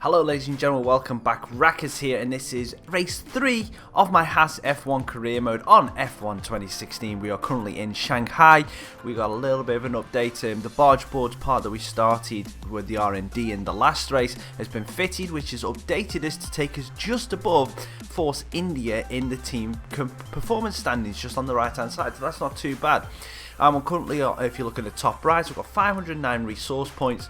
Hello ladies and gentlemen, welcome back. Raccas here, and this is race 3 of my Haas F1 career mode on F1 2016. We are currently in Shanghai. We got a little bit of an update. The barge boards part that we started with the R&D in the last race has been fitted, which has updated us to take us just above Force India in the team performance standings, just on the right hand side, so that's not too bad. I'm currently, if you look at the top right, we've got 509 resource points.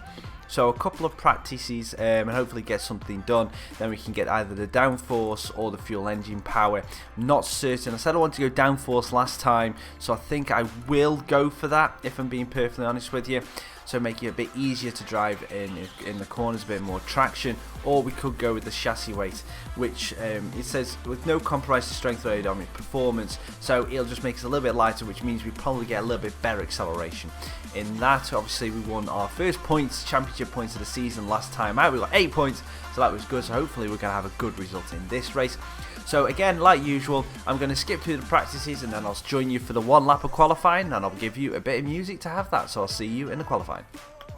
So a couple of practices and hopefully get something done. Then we can get either the downforce or the fuel engine power. Not certain. I said I wanted to go downforce last time, so I think I will go for that, if I'm being perfectly honest with you. So make it a bit easier to drive in the corners, a bit more traction. Or we could go with the chassis weight, which it says with no compromise to strength or aerodynamic performance. So it'll just make us a little bit lighter, which means we probably get a little bit better acceleration. In that, obviously, we won our first championship points of the season last time out. We got 8 points, so that was good. So hopefully we're going to have a good result in this race. So again, like usual, I'm going to skip through the practices and then I'll join you for the one lap of qualifying, and I'll give you a bit of music to have that. So I'll see you in the qualifying.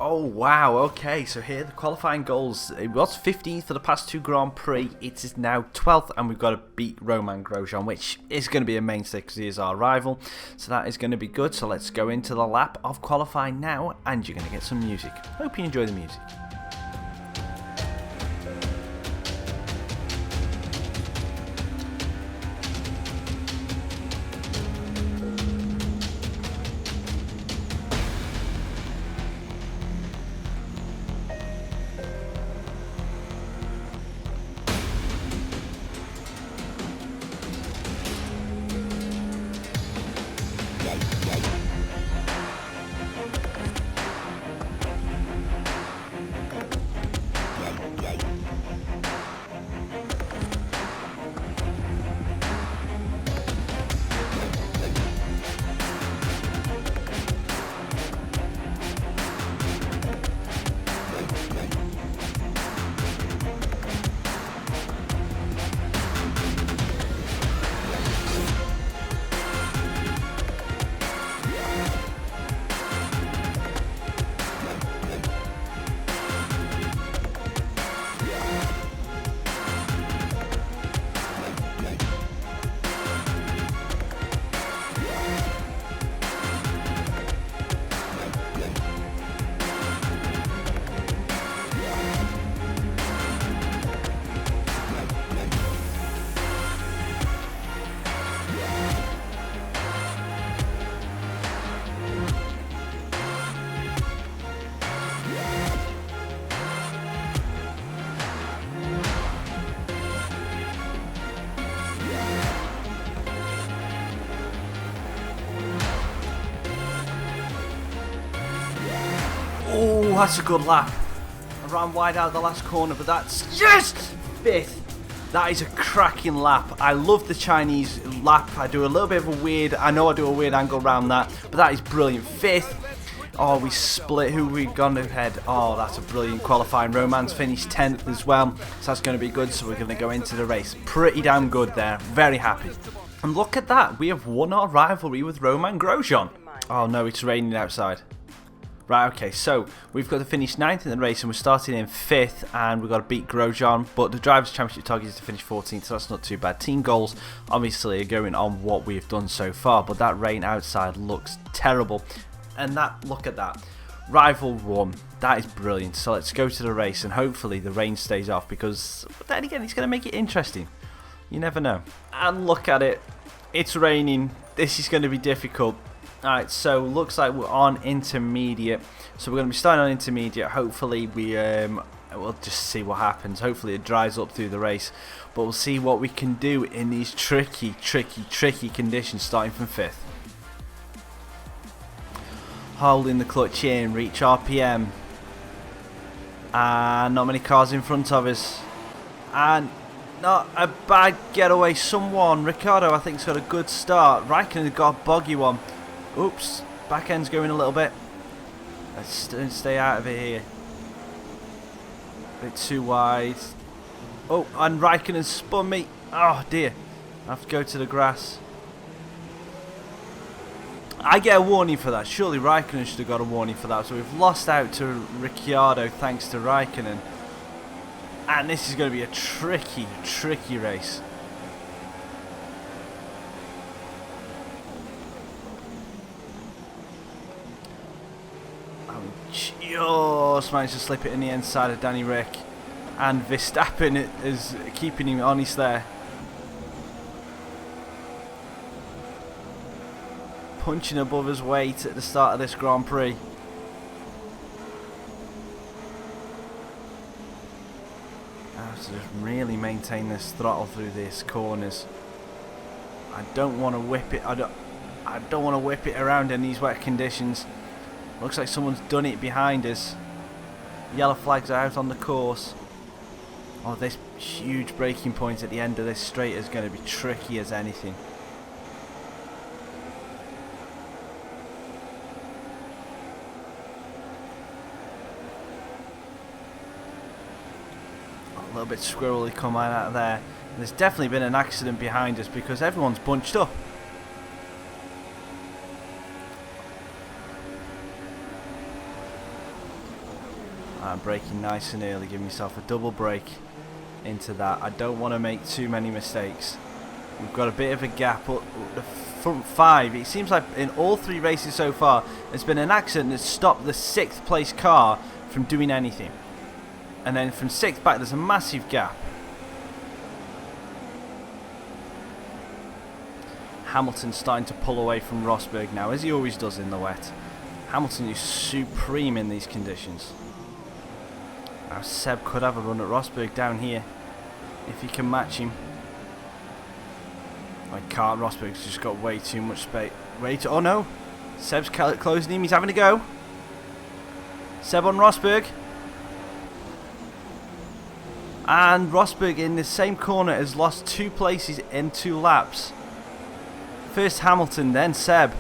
Oh wow, okay, so here are the qualifying goals. It was 15th for the past 2 Grand Prix, it is now 12th, and we've got to beat Romain Grosjean, which is going to be a mainstay because he is our rival, so that is going to be good. So let's go into the lap of qualifying now, and you're going to get some music. Hope you enjoy the music. Oh, that's a good lap. I ran wide out the last corner, but that's just 5th. That is a cracking lap. I love the Chinese lap. I do a little bit of a weird, I know I do a weird angle around that, but that is brilliant. 5th. Oh, we split. Who we gone ahead? Oh, that's a brilliant qualifying. Roman's finished 10th as well, so that's going to be good. So we're going to go into the race. Pretty damn good there. Very happy. And look at that. We have won our rivalry with Romain Grosjean. Oh no, it's raining outside. Right, okay, so we've got to finish 9th in the race and we're starting in 5th, and we've got to beat Grosjean, but the Drivers' Championship target is to finish 14th, so that's not too bad. Team goals obviously are going on what we've done so far, but that rain outside looks terrible. And that, look at that. Rival 1, that is brilliant. So let's go to the race and hopefully the rain stays off, because then again, it's going to make it interesting. You never know. And look at it, it's raining. This is going to be difficult. Alright, so looks like we're on intermediate. So we're going to be starting on intermediate. Hopefully we'll just see what happens. Hopefully it dries up through the race. But we'll see what we can do in these tricky conditions, starting from 5th. Holding the clutch in, reach RPM. And not many cars in front of us. And not a bad getaway. Someone, Ricciardo, I think, has got a good start. Raikkonen got a boggy one. Oops, back end's going a little bit. Let's stay out of it here. Bit too wide. Oh, and Raikkonen spun me. Oh dear. I have to go to the grass. I get a warning for that. Surely Raikkonen should have got a warning for that. So we've lost out to Ricciardo thanks to Raikkonen. And this is going to be a tricky race. Just managed to slip it in the inside of Danny Rick, and Verstappen is keeping him honest there. Punching above his weight at the start of this Grand Prix. I have to just really maintain this throttle through these corners. I don't want to whip it. I don't want to whip it around in these wet conditions. Looks like someone's done it behind us. Yellow flags are out on the course. Oh, this huge braking point at the end of this straight is going to be tricky as anything. A little bit squirrely coming out of there. There's definitely been an accident behind us because everyone's bunched up. I'm braking nice and early, give myself a double brake into that. I don't want to make too many mistakes. We've got a bit of a gap up the front 5. It seems like in all 3 races so far there's been an accident that's stopped the 6th place car from doing anything. And then from 6th back there's a massive gap. Hamilton's starting to pull away from Rosberg now, as he always does in the wet. Hamilton is supreme in these conditions. Now Seb could have a run at Rosberg down here if he can match him. I can't. Rosberg's just got way too much space. Oh no! Seb's closing him. He's having a go. Seb on Rosberg. And Rosberg in the same corner has lost 2 places in 2 laps. First Hamilton, then Seb.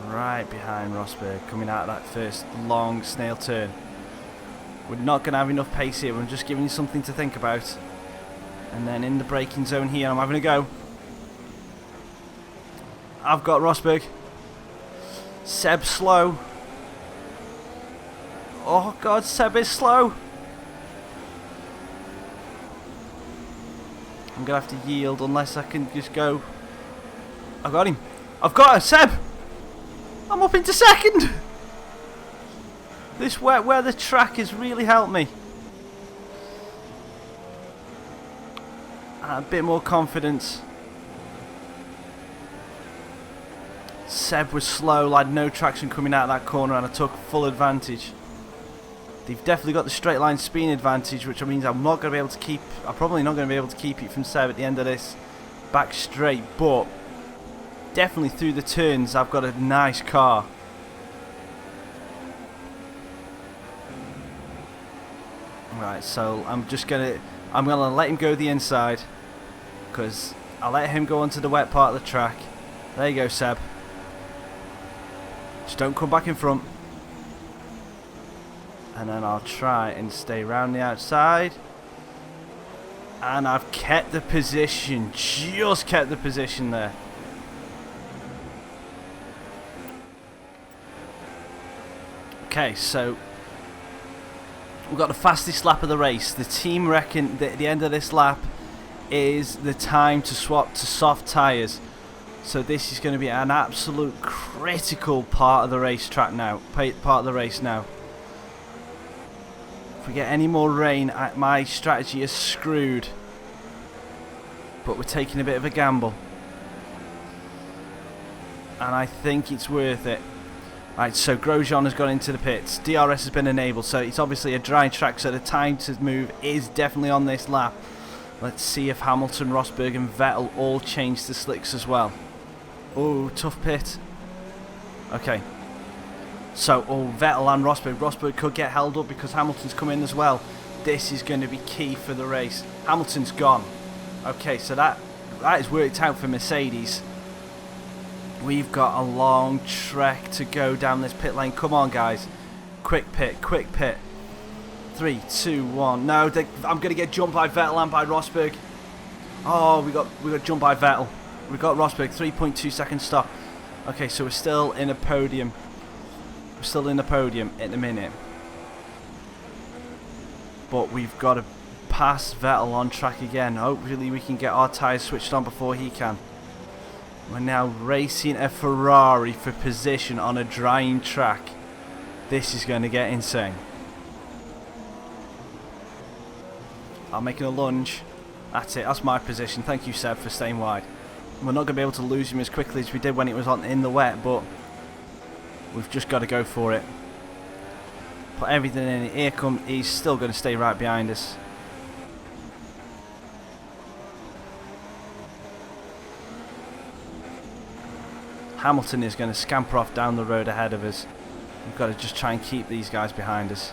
Right behind Rosberg, coming out of that first long snail turn. We're not going to have enough pace here. I'm just giving you something to think about. And then in the braking zone here, I'm having a go. I've got Rosberg. Seb slow. Oh god, Seb is slow. I'm going to have to yield unless I can just go. I've got him. I've got Seb. I'm up into 2nd. This wet weather track has really helped me. A bit more confidence. Seb was slow, I had no traction coming out of that corner and I took full advantage. They've definitely got the straight line speed advantage, which means I'm not going to be able to keep. I'm probably not going to be able to keep it from Seb at the end of this back straight, but definitely through the turns I've got a nice car. Right, so I'm gonna let him go the inside because I'll let him go onto the wet part of the track. There you go, Seb. Just don't come back in front. And then I'll try and stay around the outside. And I've kept the position, just kept the position there. Okay, so we've got the fastest lap of the race. The team reckon that the end of this lap is the time to swap to soft tyres. So this is going to be an absolute critical part of the racetrack now. Part of the race now. If we get any more rain, my strategy is screwed. But we're taking a bit of a gamble. And I think it's worth it. Right, so Grosjean has gone into the pits. DRS has been enabled, so it's obviously a dry track, so the time to move is definitely on this lap. Let's see if Hamilton, Rosberg and Vettel all change to slicks as well. Oh, tough pit. Okay. So, Vettel and Rosberg. Rosberg could get held up because Hamilton's come in as well. This is going to be key for the race. Hamilton's gone. Okay, so that has worked out for Mercedes. We've got a long trek to go down this pit lane. Come on, guys. Quick pit, quick pit. 3, 2, 1. No, I'm going to get jumped by Vettel and by Rosberg. Oh, we got jumped by Vettel. We got Rosberg. 3.2 second stop. Okay, so we're still in a podium. We're still in the podium at the minute. But we've got to pass Vettel on track again. Hopefully we can get our tyres switched on before he can. We're now racing a Ferrari for position on a drying track. This is going to get insane. I'm making a lunge. That's it. That's my position. Thank you, Seb, for staying wide. We're not going to be able to lose him as quickly as we did when it was in the wet, but we've just got to go for it. Put everything in it. Here come. He's still going to stay right behind us. Hamilton is going to scamper off down the road ahead of us. We've got to just try and keep these guys behind us,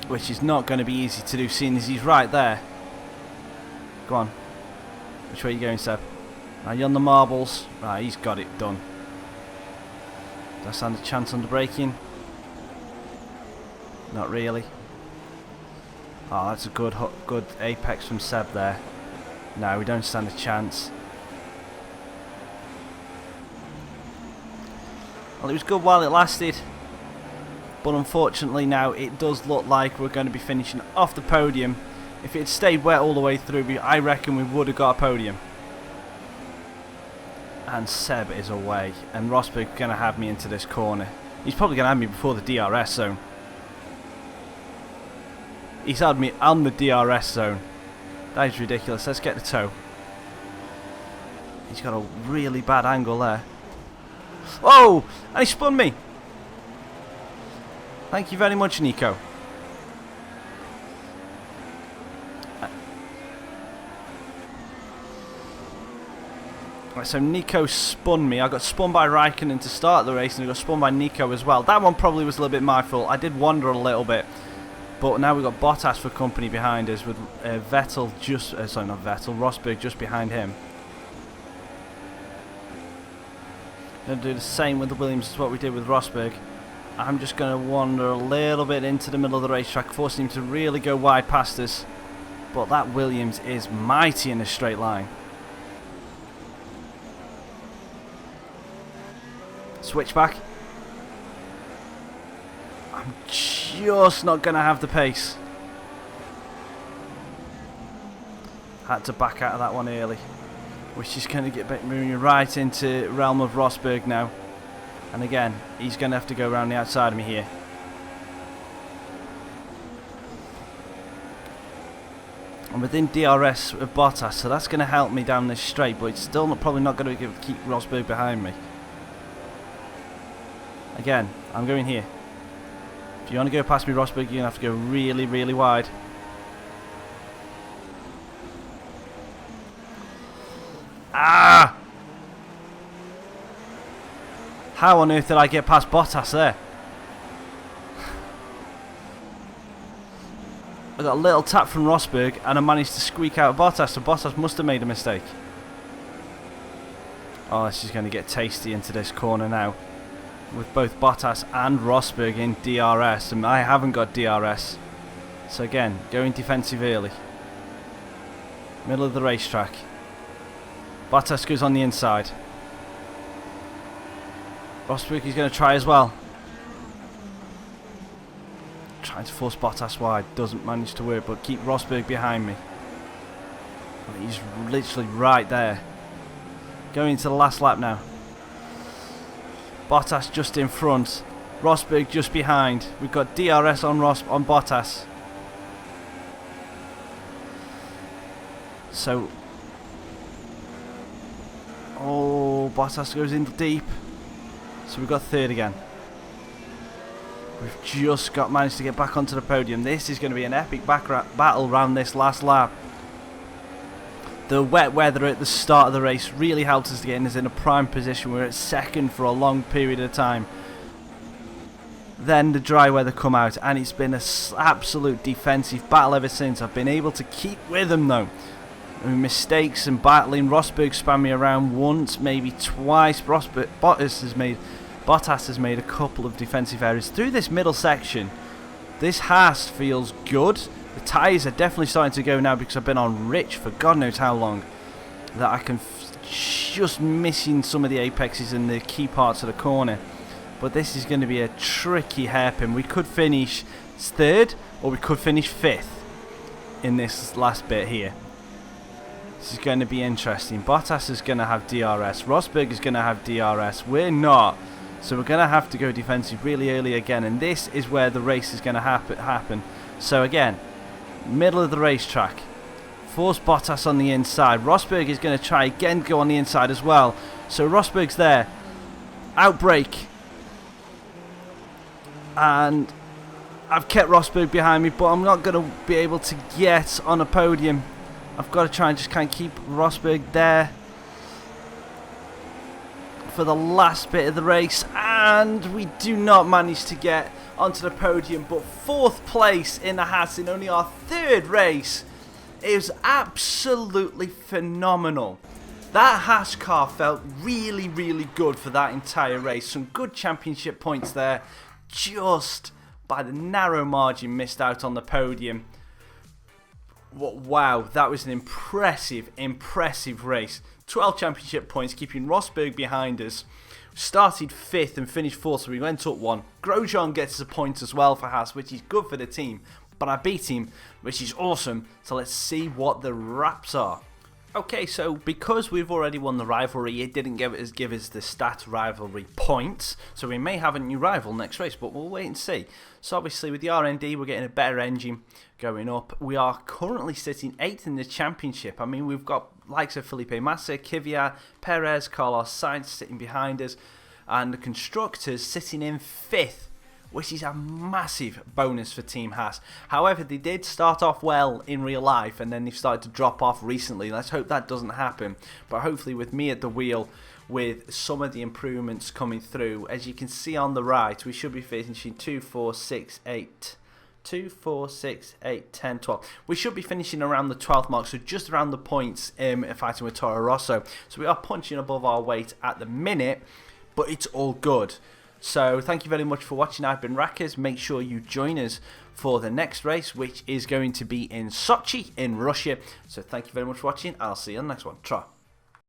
which is not going to be easy to do, seeing as he's right there. Go on. Which way are you going, Seb? Are you on the marbles? Right, he's got it done. Do I stand a chance on the braking? Not really. Oh, that's a good apex from Seb there. No, we don't stand a chance. Well, it was good while it lasted. But unfortunately now it does look like we're going to be finishing off the podium. If it had stayed wet all the way through, I reckon we would have got a podium. And Seb is away. And Rosberg's going to have me into this corner. He's probably going to have me before the DRS zone. He's had me on the DRS zone. That is ridiculous. Let's get the toe. He's got a really bad angle there. Oh! And he spun me. Thank you very much, Nico. Right, so Nico spun me. I got spun by Raikkonen to start the race, and I got spun by Nico as well. That one probably was a little bit my fault. I did wander a little bit. But now we've got Bottas for company behind us with Vettel just... sorry, not Vettel. Rosberg just behind him. Going to do the same with the Williams as what we did with Rosberg. I'm just going to wander a little bit into the middle of the racetrack, forcing him to really go wide past us. But that Williams is mighty in a straight line. Switch back. I'm just not going to have the pace. Had to back out of that one early. Which is going to get moving right into realm of Rosberg now. And again, he's going to have to go around the outside of me here. I'm within DRS of Bottas, so that's going to help me down this straight, but it's still probably not going to keep Rosberg behind me. Again, I'm going here. If you want to go past me, Rosberg, you're going to have to go really, really wide. Ah! How on earth did I get past Bottas there? I got a little tap from Rosberg and I managed to squeak out Bottas, so Bottas must have made a mistake. Oh, this is going to get tasty into this corner now. With both Bottas and Rosberg in DRS, and I haven't got DRS. So again, going defensive early. Middle of the racetrack. Bottas goes on the inside. Rosberg is going to try as well. Trying to force Bottas wide. Doesn't manage to work, but keep Rosberg behind me. He's literally right there. Going into the last lap now. Bottas just in front. Rosberg just behind. We've got DRS on Bottas. So... oh, Bottas goes in deep. So we've got third again. We've just managed to get back onto the podium. This is going to be an epic battle around this last lap. The wet weather at the start of the race really helped us to get us in a prime position. We're at second for a long period of time. Then the dry weather come out, and it's been an absolute defensive battle ever since. I've been able to keep with them though. Mistakes and battling. Rosberg spun me around once, maybe twice. Bottas has made a couple of defensive errors through this middle section. This Haas feels good. The tyres are definitely starting to go now because I've been on rich for God knows how long. That I can just missing some of the apexes and the key parts of the corner. But this is going to be a tricky hairpin. We could finish 3rd or we could finish 5th in this last bit here. This is going to be interesting. Bottas is going to have DRS. Rosberg is going to have DRS. We're not. So we're going to have to go defensive really early again. And this is where the race is going to happen. So again, middle of the racetrack. Force Bottas on the inside. Rosberg is going to try again go on the inside as well. So Rosberg's there. Outbreak. And I've kept Rosberg behind me, but I'm not going to be able to get on a podium. I've got to try and just kind of keep Rosberg there for the last bit of the race. And we do not manage to get onto the podium, but 4th place in the Haas in only our 3rd race is absolutely phenomenal. That Haas car felt really, really good for that entire race. Some good championship points there. Just by the narrow margin missed out on the podium. Wow, that was an impressive race. 12 championship points, keeping Rosberg behind us. Started 5th and finished 4th, so we went up 1. Grosjean gets a point as well for Haas, which is good for the team. But I beat him, which is awesome. So let's see what the wraps are. Okay, so because we've already won the rivalry, it didn't give us the stat rivalry points. So we may have a new rival next race, but we'll wait and see. So obviously with the R&D, we're getting a better engine going up. We are currently sitting 8th in the championship. I mean, we've got likes of Felipe Massa, Kvyat, Perez, Carlos Sainz sitting behind us, and the constructors sitting in 5th. Which is a massive bonus for Team Haas. However, they did start off well in real life and then they've started to drop off recently. Let's hope that doesn't happen. But hopefully with me at the wheel, with some of the improvements coming through, as you can see on the right, we should be finishing 2, 4, 6, 8. 2, 4, 6, 8, 10, 12. We should be finishing around the 12th mark, so just around the points fighting with Toro Rosso. So we are punching above our weight at the minute, but it's all good. So thank you very much for watching. I've been Raccas. Make sure you join us for the next race, which is going to be in Sochi in Russia. So thank you very much for watching. I'll see you on the next one. Tra.